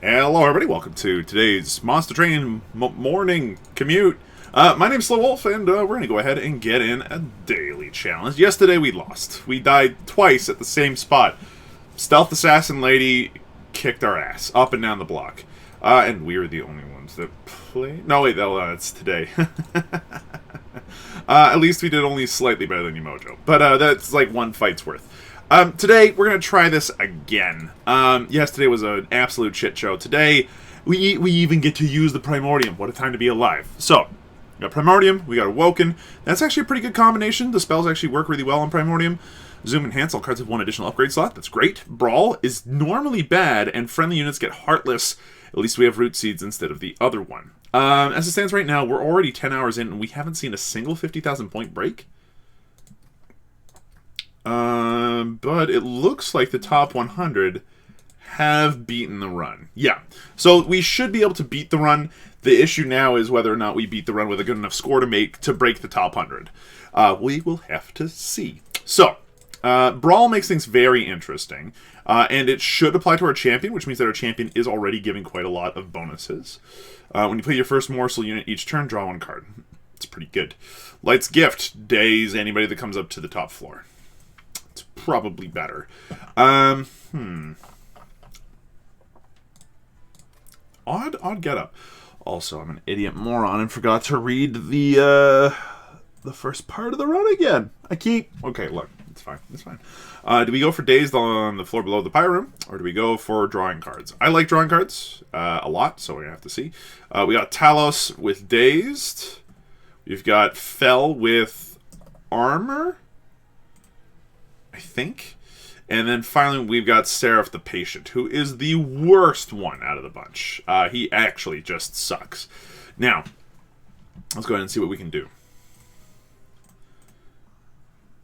Hello everybody, welcome to today's Monster Train Morning Commute. My name's SlowWolf, and we're going to go ahead and get in a daily challenge. Yesterday we lost. We died twice at the same spot. Stealth Assassin Lady kicked our ass, up and down the block. And we were the only ones that played. No, wait, that's today. At least we did only slightly better than Emojo. But that's like one fight's worth. Today, we're going to try this again. Yesterday was an absolute shit show. Today, we even get to use the Primordium. What a time to be alive. So, we got Primordium, we got Awoken. That's actually a pretty good combination. The spells actually work really well on Primordium. Zoom Enhance, all cards have one additional upgrade slot. That's great. Brawl is normally bad, and friendly units get Heartless. At least we have Root Seeds instead of the other one. As it stands right now, we're already 10 hours in, and we haven't seen a single 50,000 point break. But it looks like the top 100 have beaten the run. Yeah, so we should be able to beat the run. The issue now is whether or not we beat the run with a good enough score to break the top 100. We will have to see. So, Brawl makes things very interesting, and it should apply to our champion, which means that our champion is already giving quite a lot of bonuses. When you play your first morsel unit each turn, draw one card. It's pretty good. Light's Gift, daze anybody that comes up to the top floor. It's probably better. Odd getup. Also, I'm an idiot moron and forgot to read the first part of the run again. Okay, look, it's fine. It's fine. Do we go for dazed on the floor below the Pyro Room, or do we go for drawing cards? I like drawing cards a lot, so we're gonna have to see. We got Talos with dazed. We've got Fell with armor, I think. And then finally, we've got Seraph the Patient, who is the worst one out of the bunch. He actually just sucks. Now, let's go ahead and see what we can do.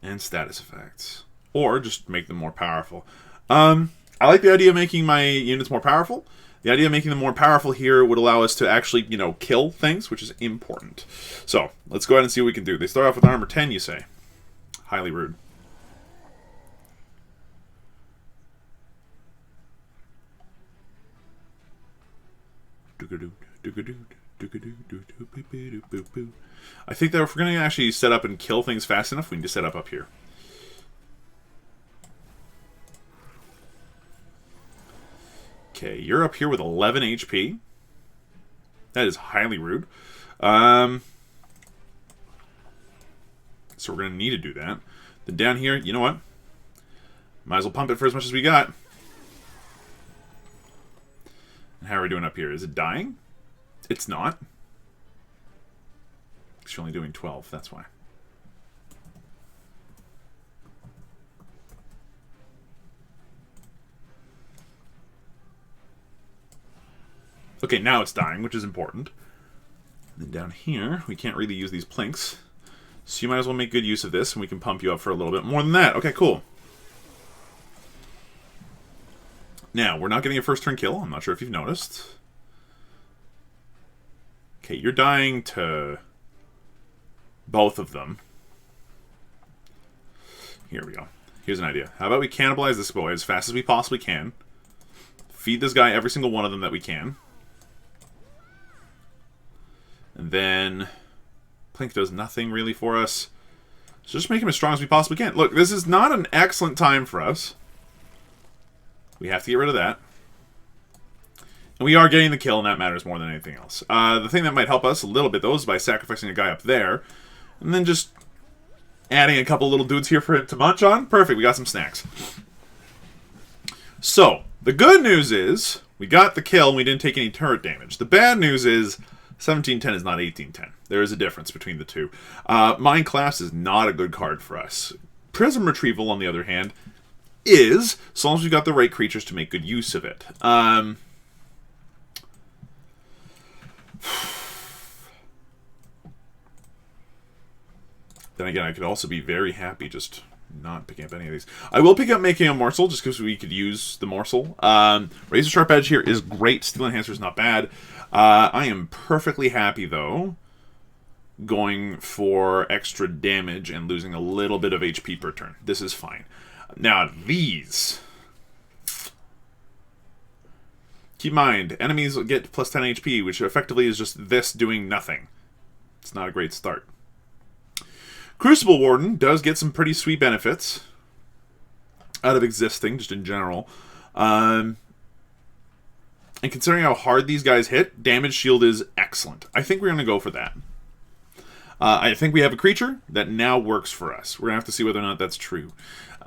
And status effects. Or just make them more powerful. I like the idea of making my units more powerful. The idea of making them more powerful here would allow us to actually, kill things, which is important. So, let's go ahead and see what we can do. They start off with armor 10, you say. Highly rude. I think that if we're going to actually set up and kill things fast enough, we need to set up here. Okay, you're up here with 11 HP. That is highly rude. So we're going to need to do that. Then down here, you know what? Might as well pump it for as much as we got. How are we doing up here? Is it dying? It's not. It's only doing 12, that's why. Okay, now it's dying, which is important. And then down here, we can't really use these plinks. So you might as well make good use of this, and we can pump you up for a little bit more than that. Okay, cool. Now, we're not getting a first turn kill. I'm not sure if you've noticed. Okay, you're dying to both of them. Here we go. Here's an idea. How about we cannibalize this boy as fast as we possibly can. Feed this guy every single one of them that we can. And then Plink does nothing really for us. So just make him as strong as we possibly can. Look, this is not an excellent time for us. We have to get rid of that. And we are getting the kill, and that matters more than anything else. The thing that might help us a little bit, though, is by sacrificing a guy up there. And then just adding a couple little dudes here for it to munch on. Perfect, we got some snacks. So, the good news is, we got the kill, and we didn't take any turret damage. The bad news is, 1710 is not 1810. There is a difference between the two. Mind Collapse is not a good card for us. Prism Retrieval, on the other hand, is, so long as we've got the right creatures to make good use of it. Then again, I could also be very happy just not picking up any of these. I will pick up making a morsel, just because we could use the morsel. Razor Sharp Edge here is great. Steel Enhancer is not bad. I am perfectly happy, though, going for extra damage and losing a little bit of HP per turn. This is fine. Now, these Keep in mind, enemies get plus 10 HP, which effectively is just this doing nothing. It's not a great start. Crucible Warden does get some pretty sweet benefits out of existing, just in general. And considering how hard these guys hit, damage shield is excellent. I think we're going to go for that. I think we have a creature that now works for us. We're going to have to see whether or not that's true.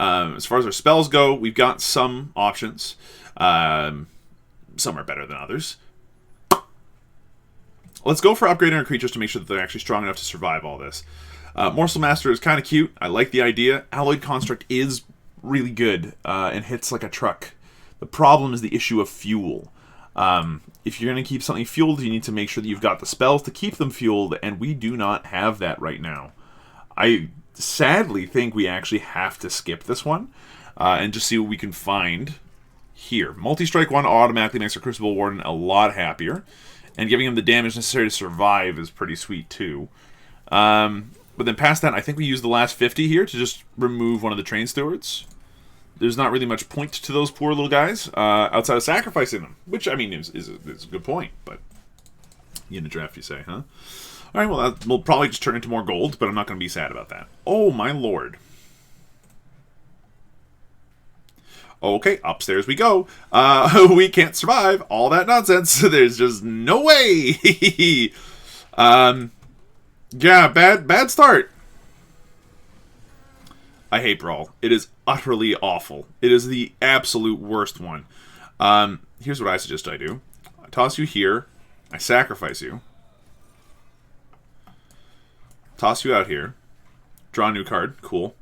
As far as our spells go, we've got some options. Some are better than others. Let's go for upgrading our creatures to make sure that they're actually strong enough to survive all this. Morsel Master is kind of cute. I like the idea. Alloyed Construct is really good and hits like a truck. The problem is the issue of fuel. If you're going to keep something fueled, you need to make sure that you've got the spells to keep them fueled, and we do not have that right now. I sadly think we actually have to skip this one and just see what we can find here. Multi-strike 1 automatically makes our Crucible Warden a lot happier, and giving him the damage necessary to survive is pretty sweet too. But then past that, I think we use the last 50 here to just remove one of the Train Stewards. There's not really much point to those poor little guys outside of sacrificing them, which, I mean, is a good point, but in the draft you say, huh? All right, well, that will probably just turn into more gold, but I'm not going to be sad about that. Oh, my lord. Okay, upstairs we go. We can't survive all that nonsense. There's just no way. Yeah, bad start. I hate Brawl. It is utterly awful. It is the absolute worst one. Here's what I suggest I do. I toss you here. I sacrifice you. Toss you out here. Draw a new card. Cool.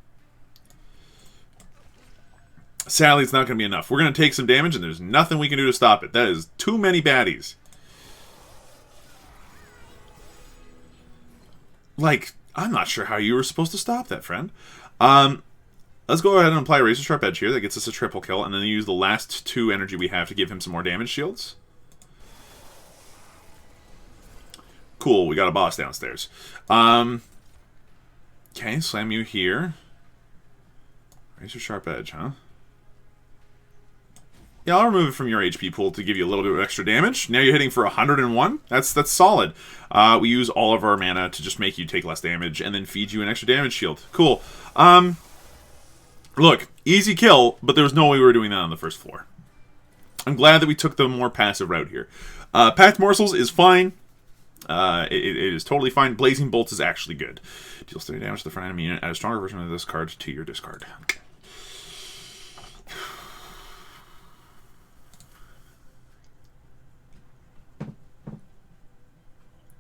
Sadly, it's not going to be enough. We're going to take some damage, and there's nothing we can do to stop it. That is too many baddies. Like, I'm not sure how you were supposed to stop that, friend. Let's go ahead and apply Razor Sharp Edge here. That gets us a triple kill, and then use the last 2 energy we have to give him some more damage shields. Cool, we got a boss downstairs. Okay, slam you here. Razor Sharp Edge, huh? Yeah, I'll remove it from your HP pool to give you a little bit of extra damage. Now you're hitting for 101. That's solid. We use all of our mana to just make you take less damage and then feed you an extra damage shield. Cool. Look, easy kill, but there was no way we were doing that on the first floor. I'm glad that we took the more passive route here. Packed Morsels is fine. It is totally fine. Blazing Bolts is actually good. Deals 30 damage to the front enemy unit. Add a stronger version of this card to your discard.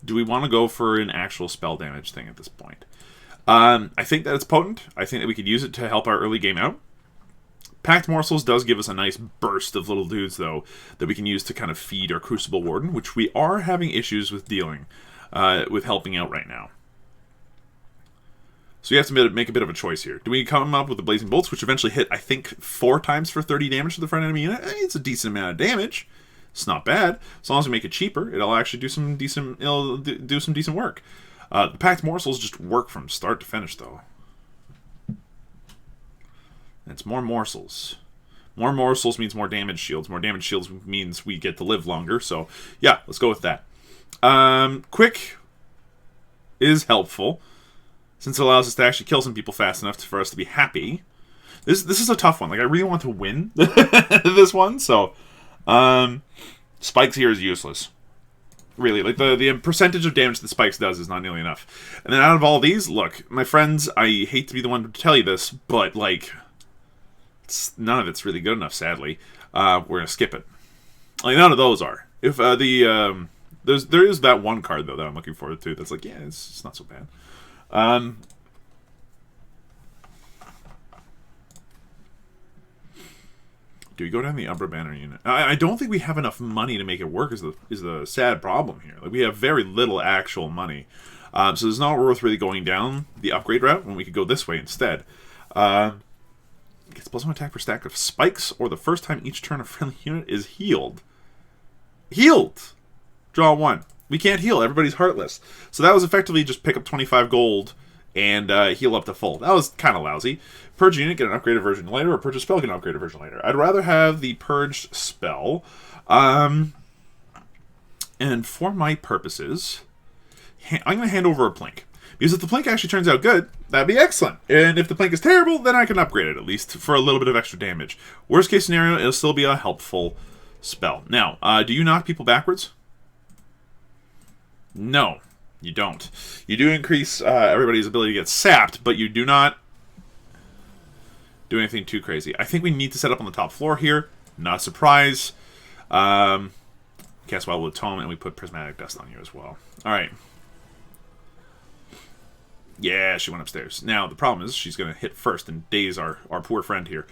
Do we want to go for an actual spell damage thing at this point? I think that it's potent. I think that we could use it to help our early game out. Packed Morsels does give us a nice burst of little dudes, though, that we can use to kind of feed our Crucible Warden, which we are having issues with dealing, with helping out right now. So you have to make a bit of a choice here. Do we come up with the Blazing Bolts, which eventually hit, I think, 4 times for 30 damage to the front enemy unit? It's a decent amount of damage. It's not bad. As long as we make it cheaper, it'll actually do some decent. It'll do some decent work. The Packed Morsels just work from start to finish, though. It's more morsels. More morsels means more damage shields. More damage shields means we get to live longer. So, yeah, let's go with that. Quick is helpful, since it allows us to actually kill some people fast enough for us to be happy. This is a tough one. Like, I really want to win this one, so... Spikes here is useless. Really, like the percentage of damage that Spikes does is not nearly enough. And then out of all these, look, my friends, I hate to be the one to tell you this, but like, none of it's really good enough, sadly. We're gonna skip it. Like, none of those are. If there is that one card though that I'm looking forward to. That's like, yeah, it's not so bad. Do we go down the Umbra Banner unit? I don't think we have enough money to make it work is the sad problem here. Like, we have very little actual money. So it's not worth really going down the upgrade route when we could go this way instead. Gets +1 attack per stack of spikes, or the first time each turn a friendly unit is healed. Healed! Draw 1. We can't heal. Everybody's heartless. So that was effectively just pick up 25 gold and heal up to full. That was kind of lousy. Purge unit, get an upgraded version later, or purge a spell, get an upgraded version later. I'd rather have the purged spell. And for my purposes, I'm going to hand over a Plink. Because if the Plink actually turns out good, that'd be excellent. And if the Plink is terrible, then I can upgrade it, at least for a little bit of extra damage. Worst case scenario, it'll still be a helpful spell. Now, do you knock people backwards? No, you don't. You do increase everybody's ability to get sapped, but you do not do anything too crazy. I think we need to set up on the top floor here. Not a surprise. Cast Wild with Tome, and we put Prismatic Dust on you as well. Alright. Yeah, she went upstairs. Now, the problem is she's going to hit first and daze our poor friend here.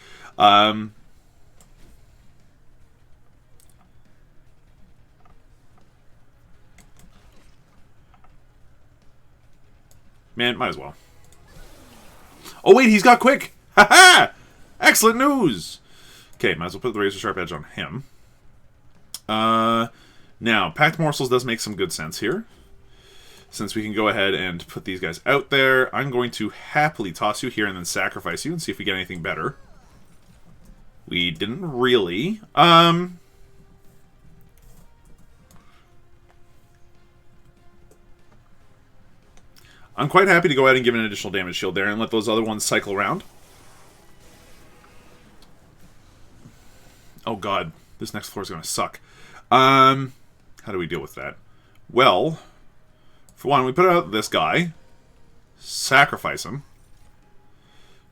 Man, might as well. Oh, wait, he's got quick! Ha-ha! Excellent news! Okay, might as well put the Razor Sharp Edge on him. Now, Packed Morsels does make some good sense here. Since we can go ahead and put these guys out there, I'm going to happily toss you here and then sacrifice you and see if we get anything better. We didn't really. I'm quite happy to go ahead and give an additional damage shield there and let those other ones cycle around. Oh god, this next floor is going to suck. How do we deal with that? Well, for one, we put out this guy, sacrifice him.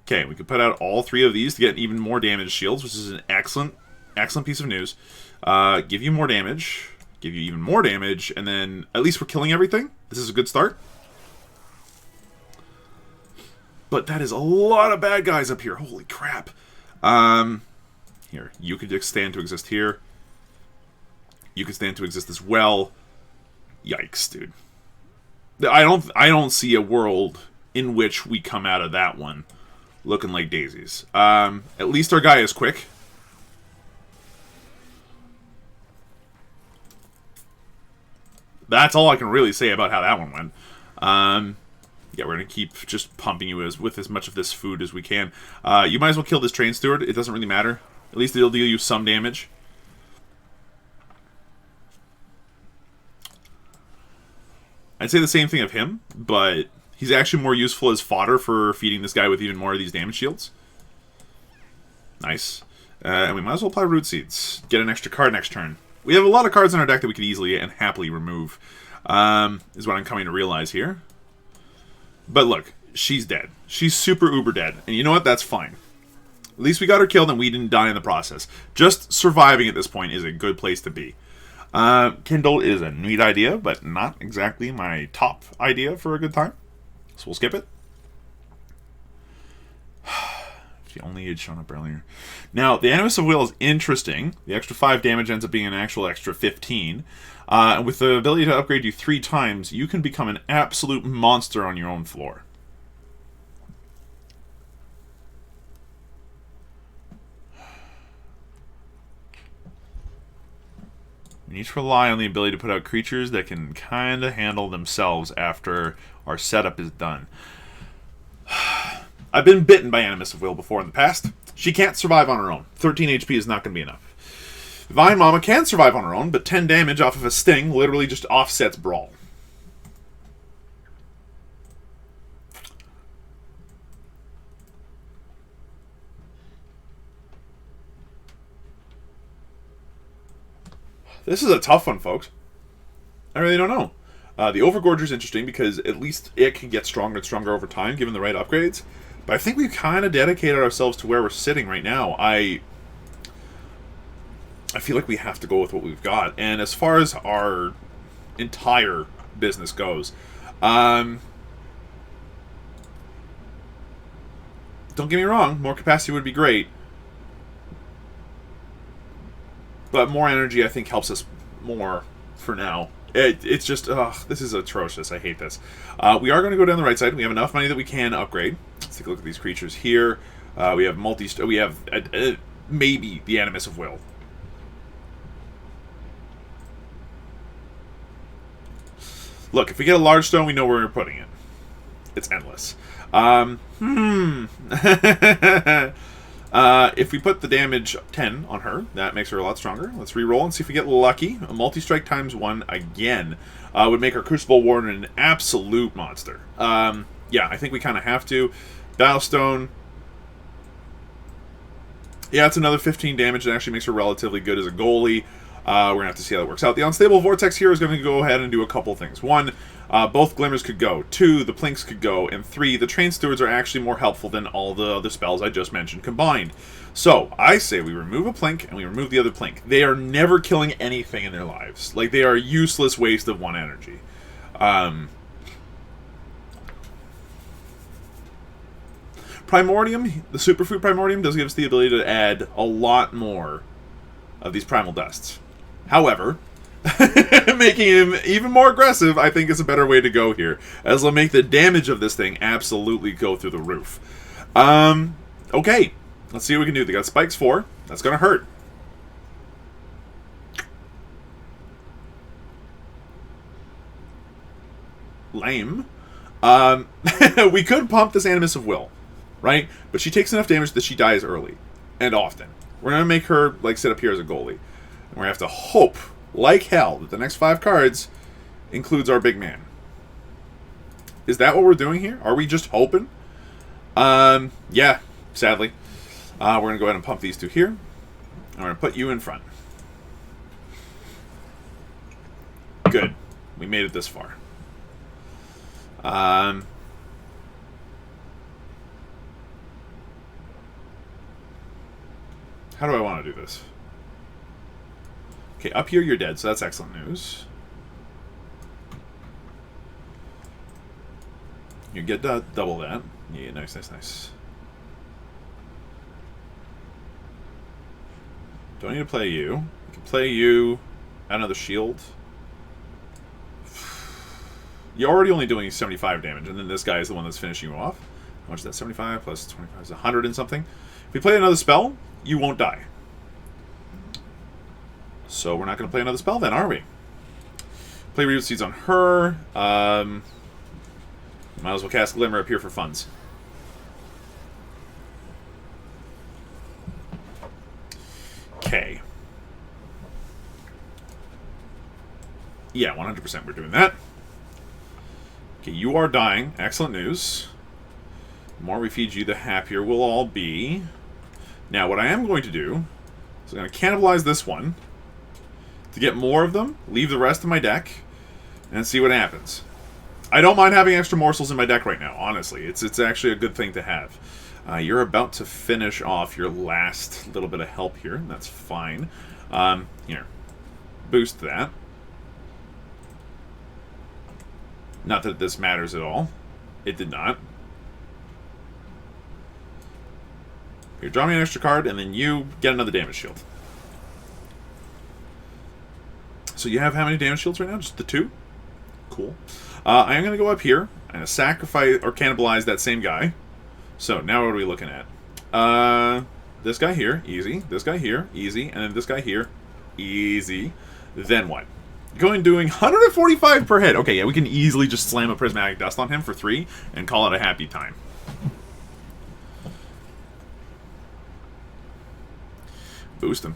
Okay, we could put out all three of these to get even more damage shields, which is an excellent piece of news. Give you more damage, give you even more damage, and then at least we're killing everything. This is a good start. But that is a lot of bad guys up here. Holy crap. Here, you could stand to exist here. You could stand to exist as well. Yikes, dude. I don't see a world in which we come out of that one looking like daisies. At least our guy is quick. That's all I can really say about how that one went. Yeah, we're going to keep just pumping you with as much of this food as we can. You might as well kill this train steward. It doesn't really matter. At least it'll deal you some damage. I'd say the same thing of him, but he's actually more useful as fodder for feeding this guy with even more of these damage shields. Nice. And we might as well apply Root Seeds. Get an extra card next turn. We have a lot of cards in our deck that we could easily and happily remove. Is what I'm coming to realize here. But look, she's dead. She's super uber dead. And you know what? That's fine. At least we got her killed and we didn't die in the process. Just surviving at this point is a good place to be. Kindle is a neat idea, but not exactly my top idea for a good time. So we'll skip it. If the only had shown up earlier. Now, the Animus of Will is interesting. The extra 5 damage ends up being an actual extra 15. And with the ability to upgrade you 3 times, you can become an absolute monster on your own floor. We need to rely on the ability to put out creatures that can kind of handle themselves after our setup is done. I've been bitten by Animus of Will before in the past. She can't survive on her own. 13 HP is not going to be enough. Vine Mama can survive on her own, but 10 damage off of a sting literally just offsets Brawl. This is a tough one, folks. I really don't know. The Overgorger is interesting because at least it can get stronger and stronger over time, given the right upgrades. But I think we've kind of dedicated ourselves to where we're sitting right now. I feel like we have to go with what we've got. And as far as our entire business goes, don't get me wrong, more capacity would be great. But more energy, I think, helps us more for now. It's just, this is atrocious. I hate this. We are going to go down the right side. We have enough money that we can upgrade. Let's take a look at these creatures here. We have we have maybe the Animus of Will. Look, if we get a large stone, we know where we're putting it. It's endless. If we put the damage 10 on her, that makes her a lot stronger. Let's re-roll and see if we get lucky. A multi-strike times 1 again would make our Crucible Warden an absolute monster. Yeah, I think we kind of have to. Battlestone. Yeah, it's another 15 damage. It actually makes her relatively good as a goalie. We're going to have to see how that works out. The Unstable Vortex here is going to go ahead and do a couple things. 1, both Glimmers could go. 2, the Plinks could go. And 3, the Train Stewards are actually more helpful than all the other spells I just mentioned combined. So, I say we remove a Plink and we remove the other Plink. They are never killing anything in their lives. Like, they are a useless waste of 1 energy. Primordium, the Superfood Primordium, does give us the ability to add a lot more of these Primal Dusts. However, making him even more aggressive, I think, is a better way to go here, as it'll make the damage of this thing absolutely go through the roof. Okay, let's see what we can do. They got Spikes 4. That's going to hurt. Lame. We could pump this Animus of Will, right? But she takes enough damage that she dies early, and often. We're going to make her, like, sit up here as a goalie. And we're going to have to hope, like hell, that the next 5 cards includes our big man. Is that what we're doing here? Are we just hoping? Yeah, sadly. We're going to go ahead and pump these 2 here. And we're going to put you in front. Good. We made it this far. How do I want to do this? Okay, up here you're dead, so that's excellent news. You get double that. Yeah, nice, nice, nice. Do I need to play you? I can play you. Add another shield. You're already only doing 75 damage, and then this guy is the one that's finishing you off. How much is that? 75 plus 25 is 100 and something. If we play another spell, you won't die. So we're not going to play another spell then, are we? Play Root Seeds on her. Might as well cast Glimmer up here for funds. Okay. Yeah, 100% we're doing that. Okay, you are dying. Excellent news. The more we feed you, the happier we'll all be. Now, what I am going to do is I'm going to cannibalize this one to get more of them, leave the rest of my deck, and see what happens. I don't mind having extra morsels in my deck right now, honestly. It's actually a good thing to have. You're about to finish off your last little bit of help here, and that's fine. Here, boost that. Not that this matters at all. It did not. Here, draw me an extra card, and then you get another damage shield. So you have how many damage shields right now? Just the 2? Cool. I am going to go up here. I'm going to sacrifice or cannibalize that same guy. So now what are we looking at? This guy here, easy. This guy here, easy. And then this guy here, easy. Then what? Doing 145 per hit. Okay, yeah, we can easily just slam a Prismatic Dust on him for 3 and call it a happy time. Boost him.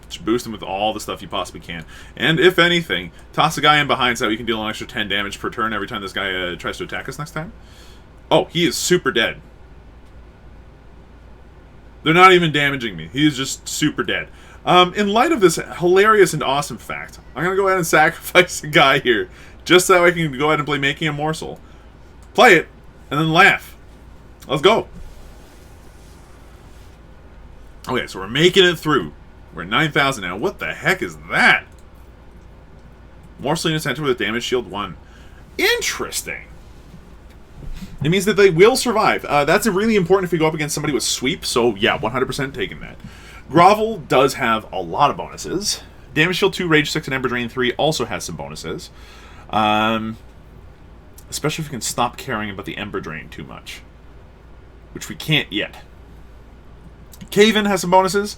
Just boost him with all the stuff you possibly can. And if anything, toss a guy in behind so that we can deal an extra 10 damage per turn every time this guy tries to attack us next time. Oh, he is super dead. They're not even damaging me. He is just super dead. In light of this hilarious and awesome fact, I'm going to go ahead and sacrifice a guy here, just so I can go ahead and play Making a Morsel. Play it, and then laugh. Let's go. Okay, so we're making it through. We're at 9,000 now. What the heck is that? Morsel in the center with a damage shield 1. Interesting. It means that they will survive. That's really important if we go up against somebody with sweep, so yeah, 100% taking that. Grovel does have a lot of bonuses. Damage Shield 2, Rage 6, and Ember Drain 3 also has some bonuses. Especially if we can stop caring about the Ember Drain too much. Which we can't yet. Cave-In has some bonuses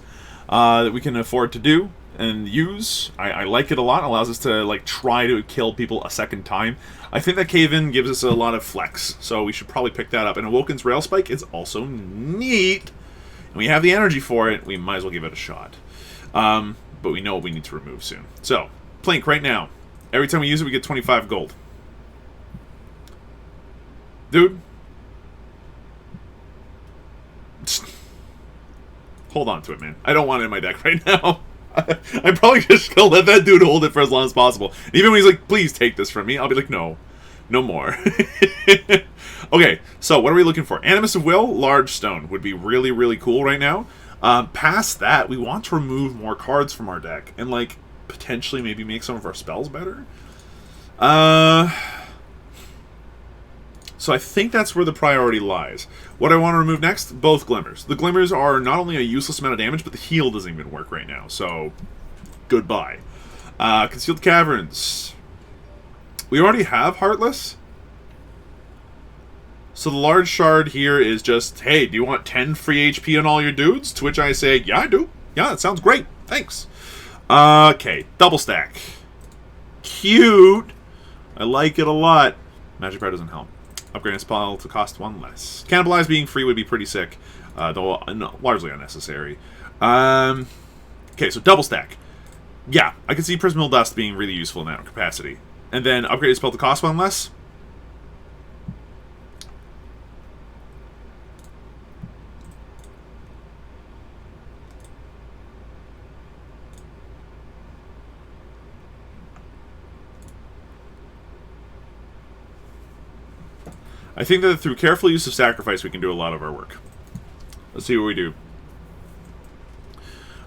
that we can afford to do. and use. I like it a lot. It allows us to like try to kill people a second time. I think that Cave-In gives us a lot of flex, so we should probably pick that up. And Awoken's Rail Spike is also neat. And we have the energy for it. We might as well give it a shot. But we know what we need to remove soon. So, Plink right now. Every time we use it, we get 25 gold. Dude. Hold on to it, man. I don't want it in my deck right now. I'm probably just going to let that dude hold it for as long as possible. And even when he's like, please take this from me, I'll be like, no. No more. Okay, so what are we looking for? Animus of Will, Large Stone would be really, really cool right now. Past that, we want to remove more cards from our deck. And, like, potentially maybe make some of our spells better. So I think that's where the priority lies. What I want to remove next? Both Glimmers. The Glimmers are not only a useless amount of damage, but the heal doesn't even work right now. So, goodbye. Concealed Caverns. We already have Heartless. So the large shard here is just, hey, do you want 10 free HP on all your dudes? To which I say, yeah, I do. Yeah, that sounds great. Thanks. Okay, double stack. Cute. I like it a lot. Magic Power doesn't help. Upgrade a spell to cost 1 less. Cannibalize being free would be pretty sick, though largely unnecessary. Okay, so double stack. Yeah, I can see Prismal Dust being really useful in that capacity. And then upgrade a spell to cost 1 less. I think that through careful use of sacrifice, we can do a lot of our work. Let's see what we do.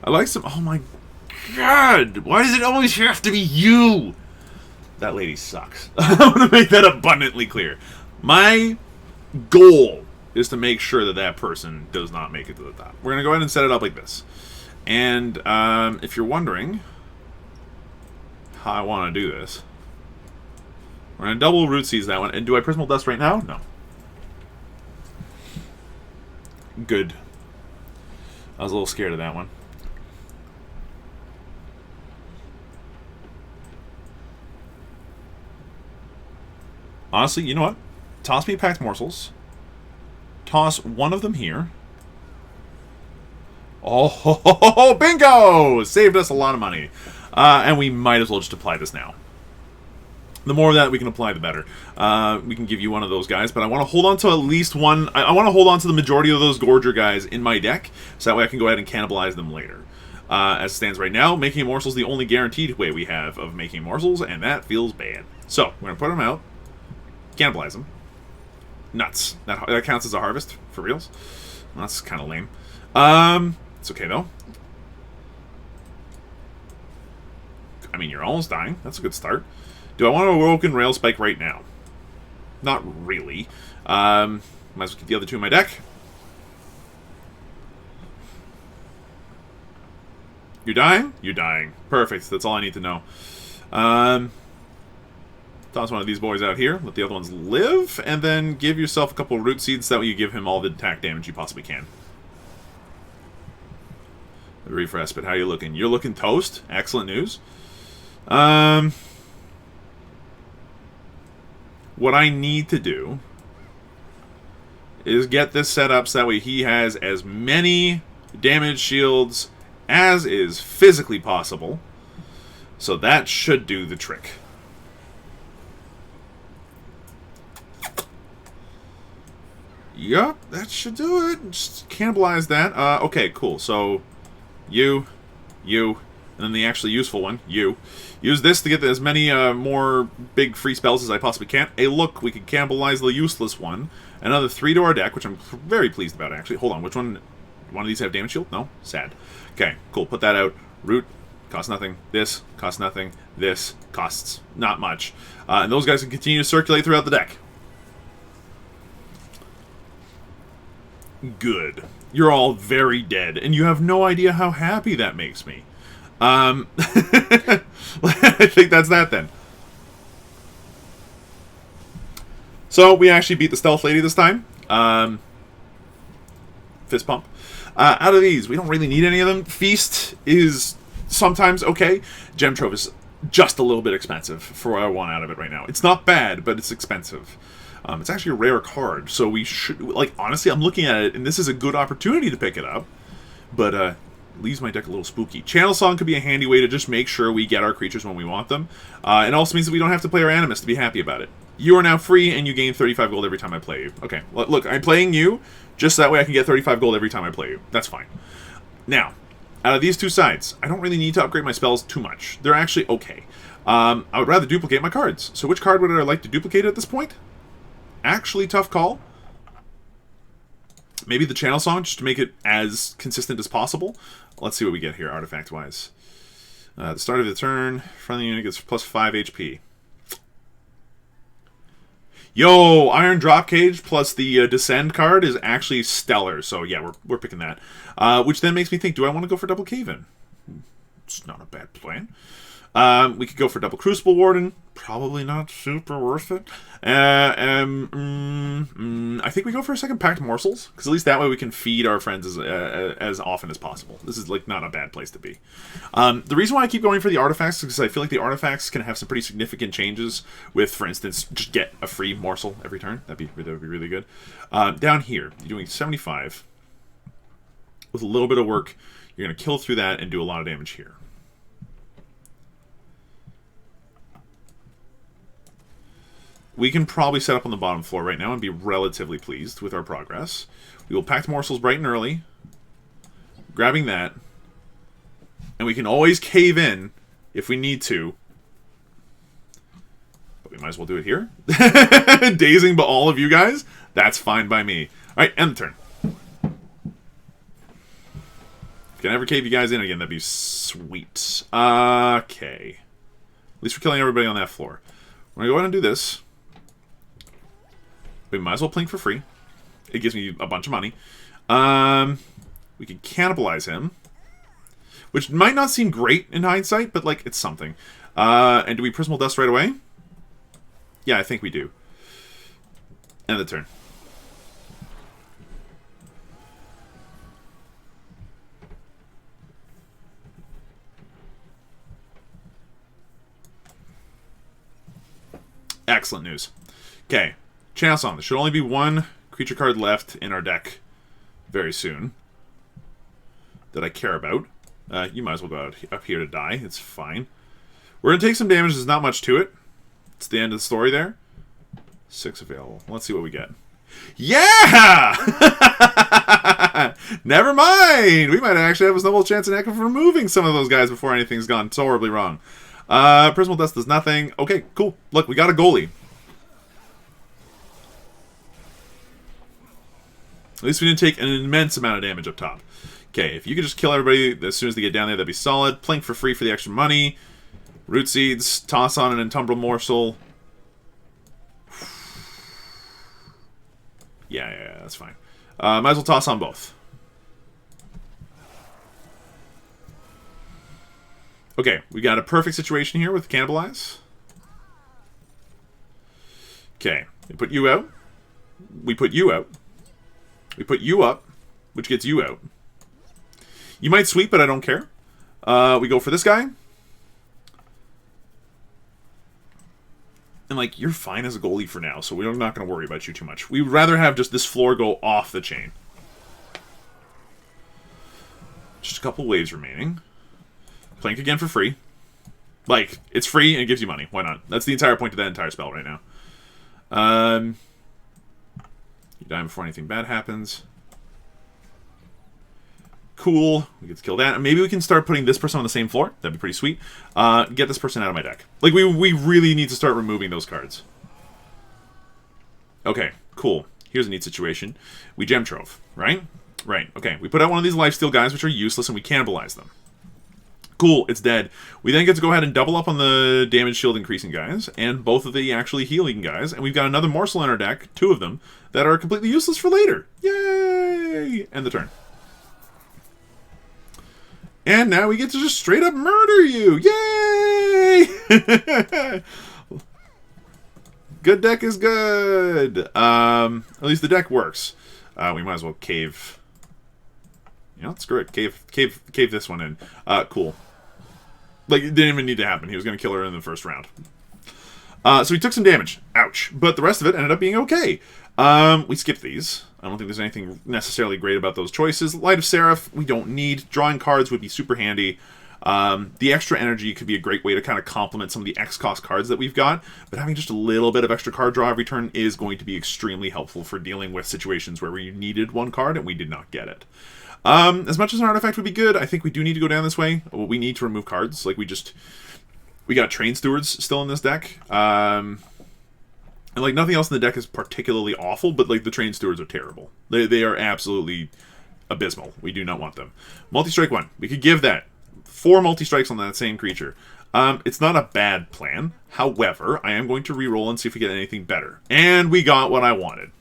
I like some... Oh my god! Why does it always have to be you? That lady sucks. I want to make that abundantly clear. My goal is to make sure that that person does not make it to the top. We're going to go ahead and set it up like this. And if you're wondering how I want to do this... We're going to double Root Seize that one. And do I Prismal Dust right now? No. Good. I was a little scared of that one. Honestly, you know what? Toss me Packed Morsels. Toss one of them here. Oh, bingo! Saved us a lot of money. And we might as well just apply this now. The more of that we can apply, the better. We can give you one of those guys, but I want to hold on to at least one. I want to hold on to the majority of those Gorger guys in my deck, so that way I can go ahead and cannibalize them later. As it stands right now, making morsels the only guaranteed way we have of making morsels, and that feels bad. So, we're going to put them out, cannibalize them. Nuts. That counts as a harvest, for reals. Well, that's kind of lame. It's okay, though. I mean, you're almost dying. That's a good start. Do I want to Awoken Rail Spike right now? Not really. Might as well keep the other two in my deck. You're dying? You're dying. Perfect. That's all I need to know. Toss one of these boys out here. Let the other ones live. And then give yourself a couple of Root Seeds. That way you give him all the attack damage you possibly can. Refresh, but how are you looking? You're looking toast. Excellent news. What I need to do is get this set up so that way he has as many damage shields as is physically possible. So that should do the trick. Yup, that should do it. Just cannibalize that. Okay, cool. So, you, and then the actually useful one, you. Use this to get as many more big free spells as I possibly can. Hey, look, we can cannibalize the useless one. Another 3 to our deck, which I'm very pleased about, actually. Hold on, which one? One of these have damage shield? No? Sad. Okay, cool. Put that out. Root, costs nothing. This, costs nothing. This, costs not much. And those guys can continue to circulate throughout the deck. Good. You're all very dead, and you have no idea how happy that makes me. I think that's that then. So we actually beat the Stealth Lady this time. Fist pump. Out of these, we don't really need any of them. Feast is sometimes okay. Gem Trove is just a little bit expensive for what I want out of it right now. It's not bad, but it's expensive. It's actually a rare card, so we should, like, honestly, I'm looking at it, and this is a good opportunity to pick it up, but leaves my deck a little spooky. Channel Song could be a handy way to just make sure we get our creatures when we want them. It also means that we don't have to play our Animus to be happy about it. You are now free, and you gain 35 gold every time I play you. Okay, look, I'm playing you, just that way I can get 35 gold every time I play you. That's fine. Now, out of these two sides, I don't really need to upgrade my spells too much. They're actually okay. I would rather duplicate my cards. So which card would I like to duplicate at this point? Actually, tough call. Maybe the Channel Song, just to make it as consistent as possible. Let's see what we get here, artifact-wise. At the start of the turn, friendly unit gets plus 5 HP. Yo, Iron Drop Cage plus the Descend card is actually stellar. So yeah, we're picking that. Which then makes me think, do I want to go for double Cave-In? It's not a bad plan. We could go for double Crucible Warden. Probably not super worth it. I think we go for a second Packed Morsels, because at least that way we can feed our friends as often as possible. This is like not a bad place to be. The reason why I keep going for the artifacts is because I feel like the artifacts can have some pretty significant changes with, for instance, just get a free morsel every turn. That would be really good. Down here, you're doing 75. With a little bit of work, you're going to kill through that and do a lot of damage here. We can probably set up on the bottom floor right now and be relatively pleased with our progress. We will Pact Morsels bright and early. Grabbing that. And we can always cave in if we need to. But we might as well do it here. Dazing but all of you guys. That's fine by me. Alright, end the turn. If I can ever cave you guys in again, that'd be sweet. Okay. At least we're killing everybody on that floor. We're going to go ahead and do this. We might as well plink for free. It gives me a bunch of money. We can cannibalize him. Which might not seem great in hindsight, but, like, it's something. And do we Prismal Dust right away? Yeah, I think we do. End of the turn. Excellent news. Okay. Channel Song. There should only be one creature card left in our deck very soon that I care about. You might as well go up here to die. It's fine. We're going to take some damage. There's not much to it. It's the end of the story there. 6 available. Let's see what we get. Yeah! Never mind! We might actually have a snowball chance in heck of removing some of those guys before anything's gone so horribly wrong. Prismal Dust does nothing. Okay, cool. Look, we got a goalie. At least we didn't take an immense amount of damage up top. Okay, if you could just kill everybody as soon as they get down there, that'd be solid. Plink for free for the extra money. Root Seeds, toss on an Entumbrel Morsel. Yeah, that's fine. Might as well toss on both. Okay, we got a perfect situation here with Cannibalize. Okay, we put you out. We put you out. We put you up, which gets you out. You might sweep, but I don't care. We go for this guy. And, like, you're fine as a goalie for now, so we're not going to worry about you too much. We'd rather have just this floor go off the chain. Just a couple waves remaining. Plink again for free. Like, it's free and it gives you money. Why not? That's the entire point of that entire spell right now. You die before anything bad happens. Cool. We get to kill that. And maybe we can start putting this person on the same floor. That'd be pretty sweet. Get this person out of my deck. Like, we really need to start removing those cards. Okay, cool. Here's a neat situation. We Gem Trove, right? Right. Okay, we put out one of these lifesteal guys, which are useless, and we cannibalize them. Cool, it's dead. We then get to go ahead and double up on the damage shield increasing guys, and both of the actually healing guys, and we've got another morsel in our deck, 2 of them, that are completely useless for later. Yay! End the turn. And now we get to just straight up murder you! Yay! Good deck is good! At least the deck works. We might as well cave... You know, screw it. Cave this one in. Cool. Like, it didn't even need to happen. He was going to kill her in the first round. So he took some damage. Ouch. But the rest of it ended up being okay. We skipped these. I don't think there's anything necessarily great about those choices. Light of Seraph, we don't need. Drawing cards would be super handy. The extra energy could be a great way to kind of complement some of the X-cost cards that we've got, but having just a little bit of extra card draw every turn is going to be extremely helpful for dealing with situations where we needed one card and we did not get it. As much as an artifact would be good, I think we do need to go down this way. We need to remove cards. Like, we got Train Stewards still in this deck. And, like, nothing else in the deck is particularly awful, but, like, the Train Stewards are terrible. They are absolutely abysmal. We do not want them. Multi-strike 1. We could give that 4 multi-strikes on that same creature. It's not a bad plan. However, I am going to re-roll and see if we get anything better. And we got what I wanted.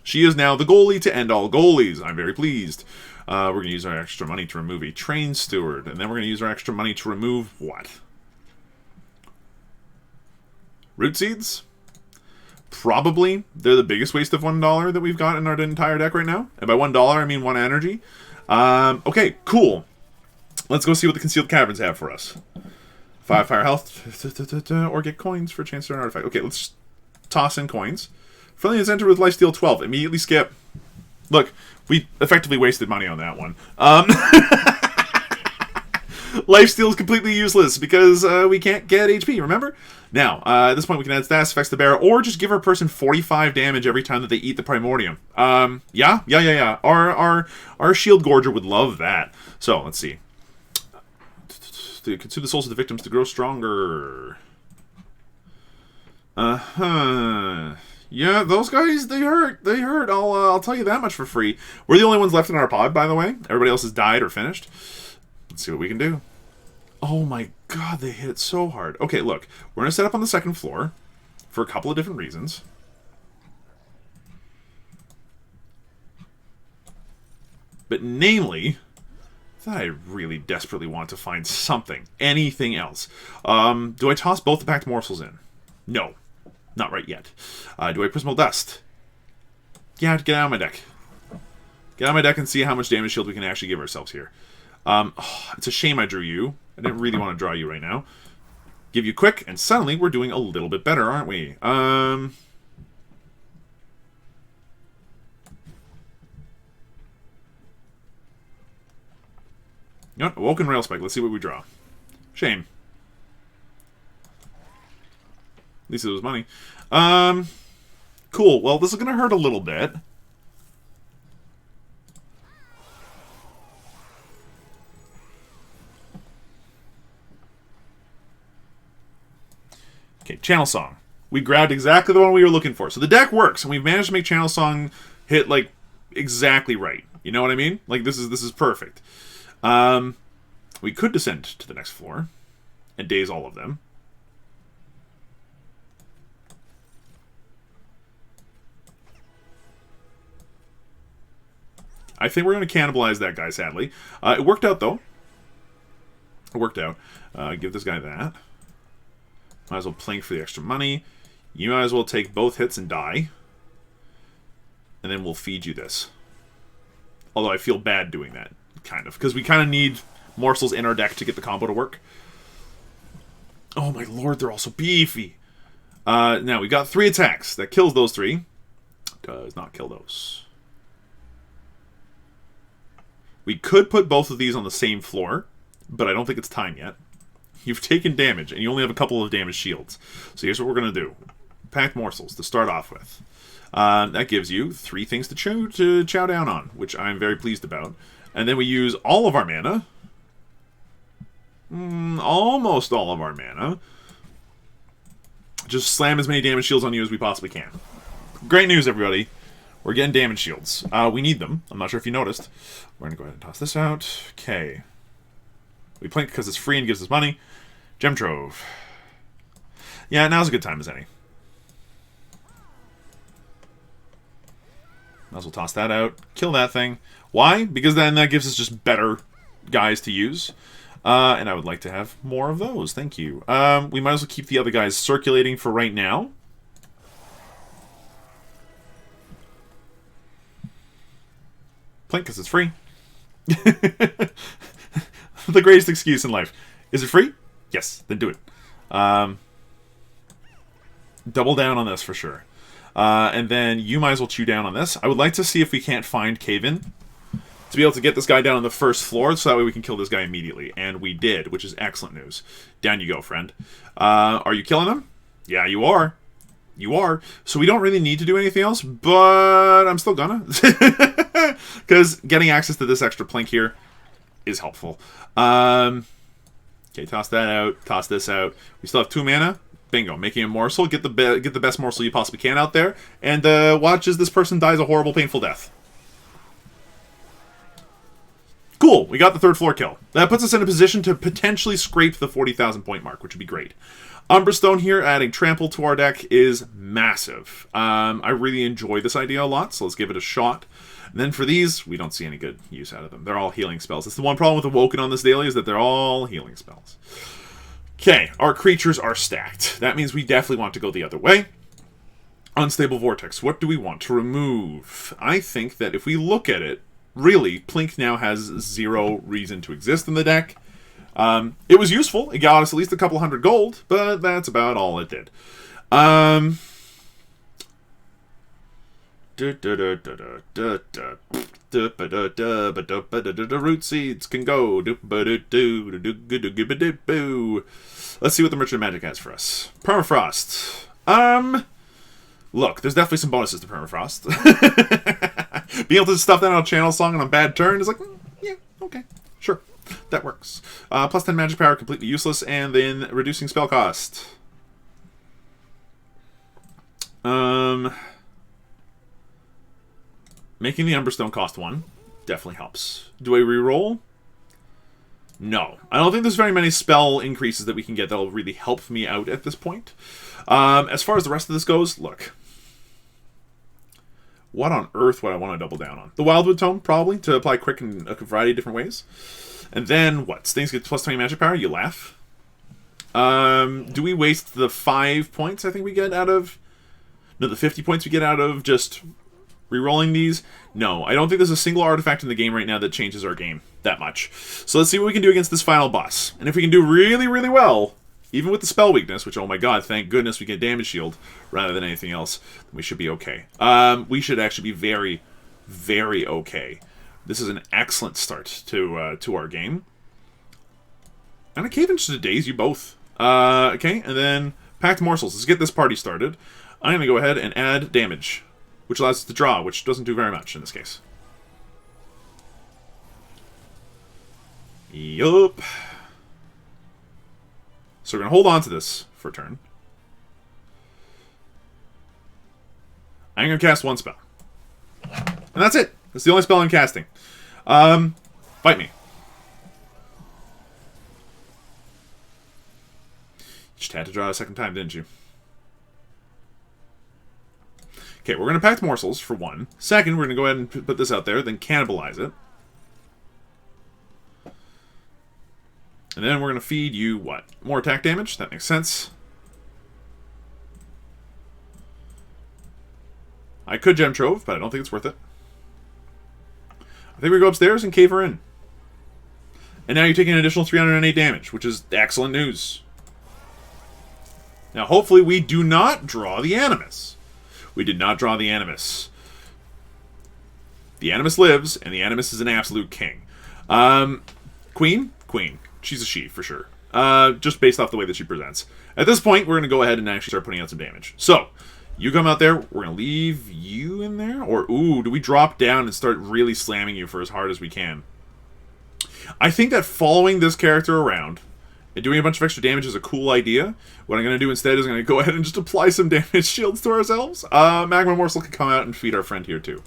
She is now the goalie to end all goalies. I'm very pleased. We're going to use our extra money to remove a Train Steward. And then we're going to use our extra money to remove what? Root Seeds? Probably. They're the biggest waste of $1 that we've got in our entire deck right now. And by $1, I mean 1 energy. Okay, cool. Let's go see what the Concealed Caverns have for us. 5 fire health. Or get coins for a chance to an artifact. Okay, let's toss in coins. Friendly is entered with lifesteal 12. Immediately skip. Look, we effectively wasted money on that one. Lifesteal is completely useless because we can't get HP, remember? Now, at this point we can add status effects to bear, or just give our person 45 damage every time that they eat the Primordium. Yeah. Our Shield Gorger would love that. So, let's see. To consume the souls of the victims to grow stronger. Yeah, those guys, they hurt. They hurt. I'll tell you that much for free. We're the only ones left in our pod, by the way. Everybody else has died or finished. Let's see what we can do. Oh my god, they hit so hard. Okay, look. We're going to set up on the second floor for a couple of different reasons. But namely, that I really desperately want to find something. Anything else. Do I toss both the packed morsels in? No. Not right yet. Do I Prismal Dust? Yeah, get out of my deck. Get out of my deck and see how much damage shield we can actually give ourselves here. It's a shame I drew you. I didn't really want to draw you right now. Give you quick, and suddenly we're doing a little bit better, aren't we? You know what? Awoken Railspike. Let's see what we draw. Shame. At least it was money. Cool. Well, this is going to hurt a little bit. Okay, Channel Song. We grabbed exactly the one we were looking for. So the deck works, and we've managed to make Channel Song hit, like, exactly right. You know what I mean? Like, this is perfect. We could descend to the next floor and daze all of them. I think we're going to cannibalize that guy, sadly. It worked out, though. It worked out. Give this guy that. Might as well plank for the extra money. You might as well take both hits and die. And then we'll feed you this. Although I feel bad doing that, kind of. Because we kind of need morsels in our deck to get the combo to work. Oh my lord, they're all so beefy. Now, we got 3 attacks. That kills those 3. Does not kill those. We could put both of these on the same floor, but I don't think it's time yet. You've taken damage, and you only have a couple of damage shields. So here's what we're going to do. Packed morsels to start off with. That gives you 3 things to chow down on, which I'm very pleased about. And then we use all of our mana. Almost all of our mana. Just slam as many damage shields on you as we possibly can. Great news, everybody. We're getting damage shields. We need them. I'm not sure if you noticed. We're going to go ahead and toss this out. Okay. We plink because it's free and gives us money. Gem Trove. Yeah, now's a good time as any. Might as well toss that out. Kill that thing. Why? Because then that gives us just better guys to use. And I would like to have more of those. Thank you. We might as well keep the other guys circulating for right now. Plink because it's free. The greatest excuse in life. Is it free? Yes, then do it. Double down on this for sure. And then you might as well chew down on this. I would like to see if we can't find cave-in to be able to get this guy down on the first floor, so that way we can kill this guy immediately. And we did, which is excellent news. Down you go, friend. Are you killing him? Yeah, you are. You are. So we don't really need to do anything else, but I'm still gonna. Because getting access to this extra plank here is helpful. Okay, toss that out. Toss this out. We still have 2 mana. Bingo. Making a morsel. Get the best morsel you possibly can out there. And watch as this person dies a horrible, painful death. Cool, we got the 3rd floor kill. That puts us in a position to potentially scrape the 40,000 point mark, which would be great. Umberstone here, adding trample to our deck, is massive. I really enjoy this idea a lot, so let's give it a shot. And then for these, we don't see any good use out of them. They're all healing spells. That's the one problem with Awoken on this daily, is that they're all healing spells. Okay, our creatures are stacked. That means we definitely want to go the other way. Unstable Vortex, what do we want to remove? I think that if we look at it, really, Plink now has 0 reason to exist in the deck. It was useful. It got us at least a couple hundred gold, but that's about all it did. Root seeds can go. Let's see what the Merchant of Magic has for us. Permafrost. Look, there's definitely some bonuses to Permafrost. Being able to stuff that on a channel song on a bad turn is like, yeah, okay, sure, that works. Plus 10 magic power, completely useless, and then reducing spell cost. Making the Umberstone cost 1 definitely helps. Do I reroll? No. I don't think there's very many spell increases that we can get that'll really help me out at this point. As far as the rest of this goes, look. What on earth would I want to double down on? The Wildwood Tome, probably, to apply quick in a variety of different ways. And then, what? Stings get plus 20 magic power? You laugh. Do we waste the 5 points I think we get out of... No, the 50 points we get out of just re-rolling these? No, I don't think there's a single artifact in the game right now that changes our game that much. So let's see what we can do against this final boss. And if we can do really, really well, even with the spell weakness, which, oh my god, thank goodness we get damage shield rather than anything else, we should be okay. We should actually be very, very okay. This is an excellent start to our game. And a cave-in to daze you both. Okay, and then Packed Morsels. Let's get this party started. I'm going to go ahead and add damage, which allows us to draw, which doesn't do very much in this case. Yup. So we're going to hold on to this for a turn. I'm going to cast 1 spell. And that's it. That's the only spell I'm casting. Fight me. You just had to draw a second time, didn't you? Okay, we're going to Pact Morsels for 1. Second, we're going to go ahead and put this out there, then cannibalize it. And then we're going to feed you, what? More attack damage? That makes sense. I could Gem Trove, but I don't think it's worth it. I think we go upstairs and cave her in. And now you're taking an additional 308 damage, which is excellent news. Now, hopefully we do not draw the Animus. We did not draw the Animus. The Animus lives, and the Animus is an absolute king. Queen? Queen. She's a she, for sure. Just based off the way that she presents. At this point, we're going to go ahead and actually start putting out some damage. So, you come out there. We're going to leave you in there. Or, ooh, do we drop down and start really slamming you for as hard as we can? I think that following this character around and doing a bunch of extra damage is a cool idea. What I'm going to do instead is I'm going to go ahead and just apply some damage shields to ourselves. Magma Morsel can come out and feed our friend here, too.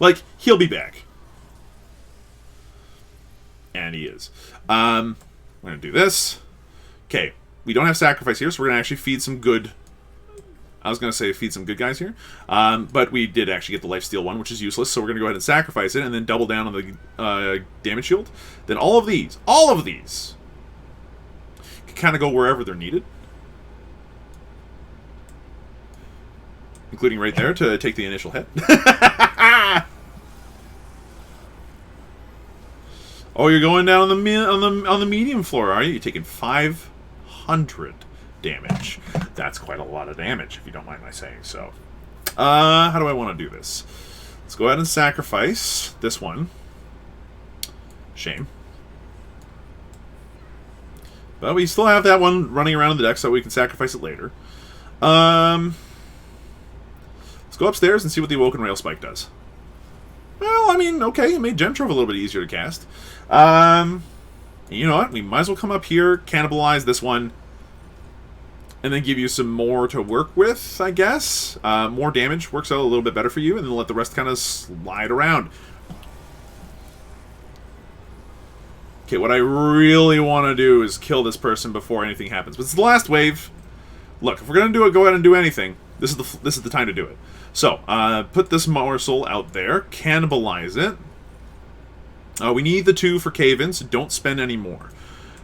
Like, he'll be back. And he is. We're going to do this. Okay, we don't have sacrifice here, so we're going to actually feed some good... I was going to say feed some good guys here. But we did actually get the lifesteal one, which is useless, so we're going to go ahead and sacrifice it and then double down on the damage shield. Then all of these can kind of go wherever they're needed. Including right there to take the initial hit. Oh, you're going down on the medium floor, are you? You're taking 500 damage. That's quite a lot of damage, if you don't mind my saying so. How do I want to do this? Let's go ahead and sacrifice this one. Shame. But we still have that one running around in the deck, so we can sacrifice it later. Let's go upstairs and see what the Awoken Rail Spike does. Well, I mean, okay, it made Gem Trove a little bit easier to cast. You know what? We might as well come up here, cannibalize this one, and then give you some more to work with, I guess. More damage works out a little bit better for you, and then let the rest kind of slide around. Okay, what I really want to do is kill this person before anything happens. But it's the last wave. Look, if we're going to do it, go ahead and do anything. This is the time to do it. So, put this morsel out there. Cannibalize it. We need the 2 for cave-in, so don't spend any more.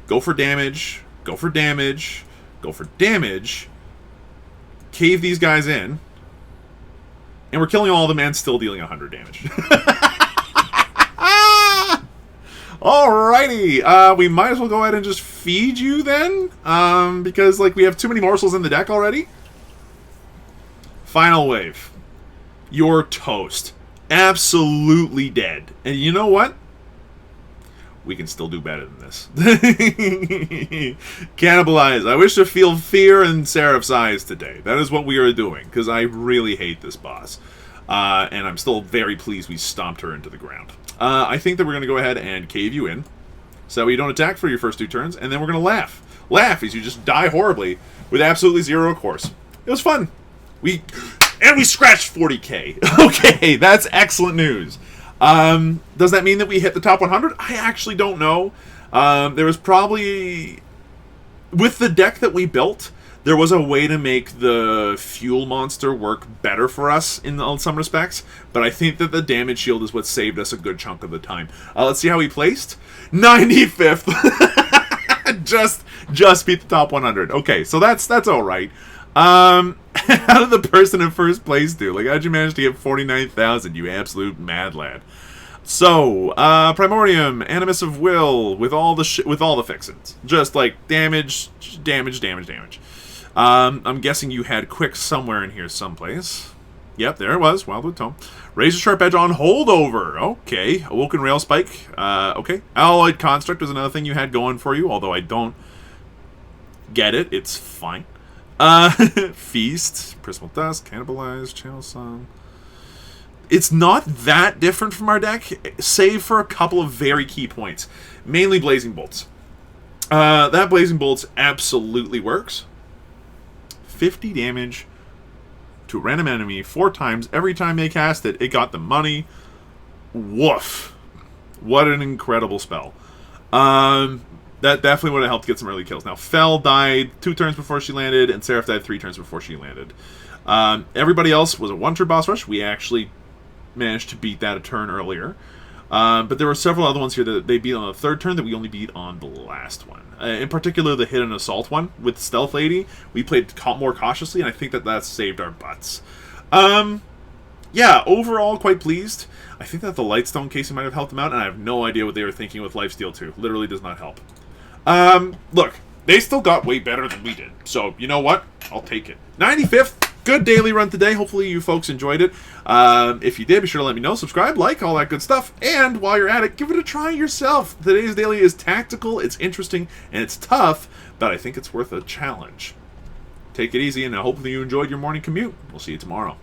Go for damage. Go for damage. Go for damage. Cave these guys in. And we're killing all of them and still dealing 100 damage. Alrighty, we might as well go ahead and just feed you then, because like we have too many morsels in the deck already. Final wave. You're toast. Absolutely dead. And you know what? We can still do better than this. Cannibalize. I wish to feel fear in Seraph's eyes today. That is what we are doing, because I really hate this boss. And I'm still very pleased we stomped her into the ground. I think that we're going to go ahead and cave you in, so you don't attack for your first 2 turns, and then we're going to laugh. Laugh as you just die horribly with absolutely 0 course. It was fun. We scratched 40k. Okay, that's excellent news. Does that mean that we hit the top 100? I actually don't know. There was probably... With the deck that we built, there was a way to make the fuel monster work better for us in some respects, but I think that the damage shield is what saved us a good chunk of the time. Let's see how he placed. 95th! just beat the top 100. Okay, so that's all right. How did the person in first place do? Like, how'd you manage to get 49,000, you absolute mad lad? So, Primordium, Animus of Will, with all the fixins. Just like damage. I'm guessing you had Quick somewhere in here someplace. Yep, there it was. Wildwood Tome. Razor Sharp Edge on Holdover. Okay. Awoken Rail Spike. Okay. Alloyed Construct was another thing you had going for you, although I don't get it. It's fine. Feast. Prismal Dusk. Cannibalize. Channel Song. It's not that different from our deck, save for a couple of very key points. Mainly Blazing Bolts. That Blazing Bolts absolutely works. 50 damage to a random enemy 4 times. Every time they cast it, it got the money. Woof. What an incredible spell. That definitely would have helped get some early kills. Now, Fel died 2 turns before she landed, and Seraph died 3 turns before she landed. Everybody else was a 1-turn boss rush. We actually managed to beat that a turn earlier. But there were several other ones here that they beat on the 3rd turn that we only beat on the last one. In particular, the Hidden Assault one with Stealth Lady. We played more cautiously, and I think that saved our butts. Yeah, overall, quite pleased. I think that the Lightstone casing might have helped them out, and I have no idea what they were thinking with Lifesteal 2. Literally does not help. Look, they still got way better than we did. So, you know what? I'll take it. 95th. Good daily run today. Hopefully you folks enjoyed it. If you did, be sure to let me know. Subscribe, like, all that good stuff. And while you're at it, give it a try yourself. Today's daily is tactical, it's interesting, and it's tough, but I think it's worth a challenge. Take it easy, and hopefully you enjoyed your morning commute. We'll see you tomorrow.